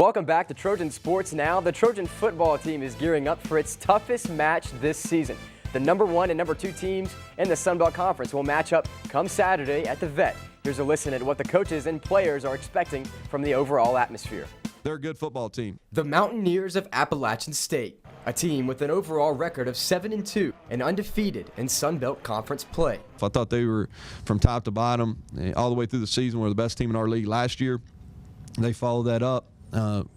Welcome back to Trojan Sports Now. The Trojan football team is gearing up for its toughest match this season. The number 1 and number 2 teams in the Sun Belt Conference will match up come Saturday at the Vet. Here's a listen at what the coaches and players are expecting from the overall atmosphere. They're a good football team. The Mountaineers of Appalachian State, a team with an overall record of 7-2 and undefeated in Sun Belt Conference play. I thought they were, from top to bottom, all the way through the season, were the best team in our league last year. They followed that up.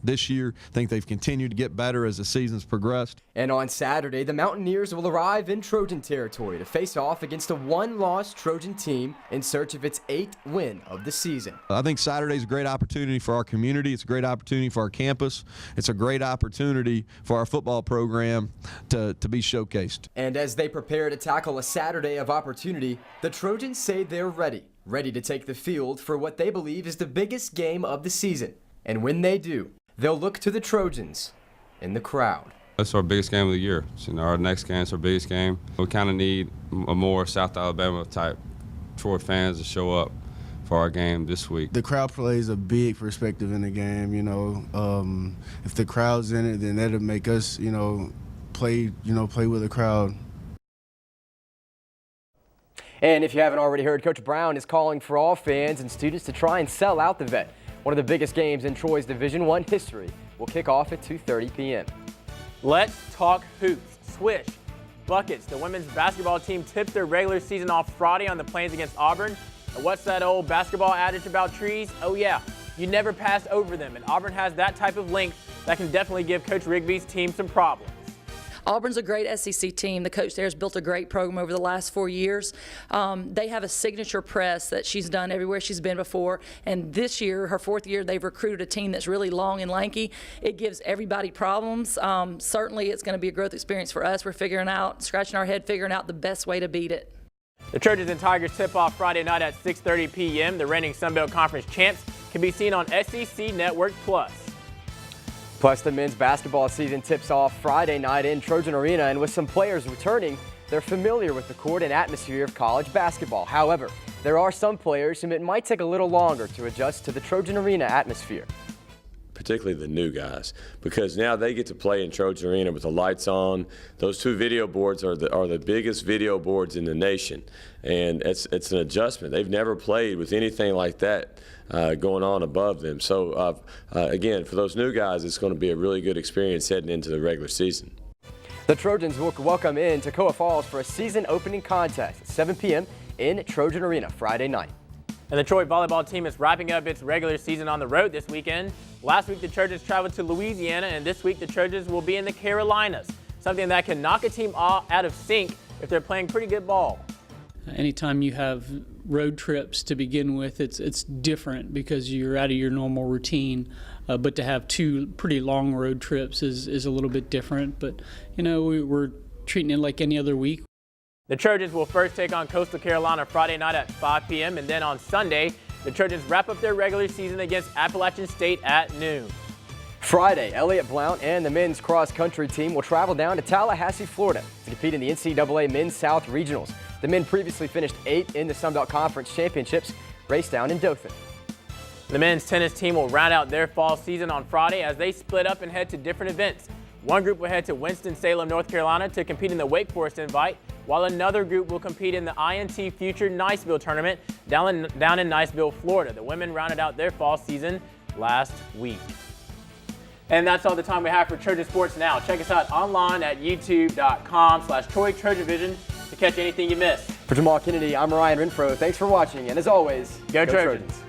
This year, I think they've continued to get better as the season's progressed. And on Saturday, the Mountaineers will arrive in Trojan territory to face off against a one-loss Trojan team in search of its 8th win of the season. I think Saturday's a great opportunity for our community. It's a great opportunity for our campus. It's a great opportunity for our football program to be showcased. And as they prepare to tackle a Saturday of opportunity, the Trojans say they're ready to take the field for what they believe is the biggest game of the season. And when they do, they'll look to the Trojans in the crowd. That's our biggest game of the year. So, our next game is our biggest game. We kind of need a more South Alabama type Troy fans to show up for our game this week. The crowd plays a big perspective in the game. If the crowd's in it, then that'll make us, play with the crowd. And if you haven't already heard, Coach Brown is calling for all fans and students to try and sell out the Vet. One of the biggest games in Troy's Division I history will kick off at 2:30 p.m. Let's talk hoops. Swish, buckets. The women's basketball team tips their regular season off Friday on the Plains against Auburn. And what's that old basketball adage about trees? Oh yeah, you never pass over them. And Auburn has that type of length that can definitely give Coach Rigby's team some problems. Auburn's a great SEC team. The coach there has built a great program over the last 4 years. They have a signature press that she's done everywhere she's been before. And this year, her 4th year, they've recruited a team that's really long and lanky. It gives everybody problems. Certainly, it's going to be a growth experience for us. We're scratching our head, figuring out the best way to beat it. The Trojans and Tigers tip off Friday night at 6:30 p.m. The reigning Sun Belt Conference champs can be seen on SEC Network Plus. Plus, the men's basketball season tips off Friday night in Trojan Arena, and with some players returning, they're familiar with the court and atmosphere of college basketball. However, there are some players whom it might take a little longer to adjust to the Trojan Arena atmosphere. Particularly the new guys, because now they get to play in Trojan Arena with the lights on. Those 2 video boards are the biggest video boards in the nation, and it's an adjustment. They've never played with anything like that going on above them. So again, for those new guys, it's going to be a really good experience heading into the regular season. The Trojans will welcome in Toccoa Falls for a season opening contest at 7 p.m. in Trojan Arena Friday night. And the Troy volleyball team is wrapping up its regular season on the road this weekend. Last week, the Trojans traveled to Louisiana, and this week, the Trojans will be in the Carolinas, something that can knock a team out of sync if they're playing pretty good ball. Anytime you have road trips to begin with, it's different because you're out of your normal routine. But to have 2 pretty long road trips is a little bit different. But, we're treating it like any other week. The Trojans will first take on Coastal Carolina Friday night at 5 p.m. And then on Sunday, the Trojans wrap up their regular season against Appalachian State at noon. Friday, Elliott Blount and the men's cross-country team will travel down to Tallahassee, Florida to compete in the NCAA Men's South Regionals. The men previously finished 8th in the Sun Belt Conference Championships, race down in Dothan. The men's tennis team will round out their fall season on Friday as they split up and head to different events. One group will head to Winston-Salem, North Carolina to compete in the Wake Forest Invite, while another group will compete in the INT Future Niceville Tournament down in Niceville, Florida. The women rounded out their fall season last week. And that's all the time we have for Trojan Sports Now. Check us out online at youtube.com/Troy Trojan Vision to catch anything you missed. For Jahmal Kennedy, I'm Ryan Renfrow. Thanks for watching, and as always, go Trojans.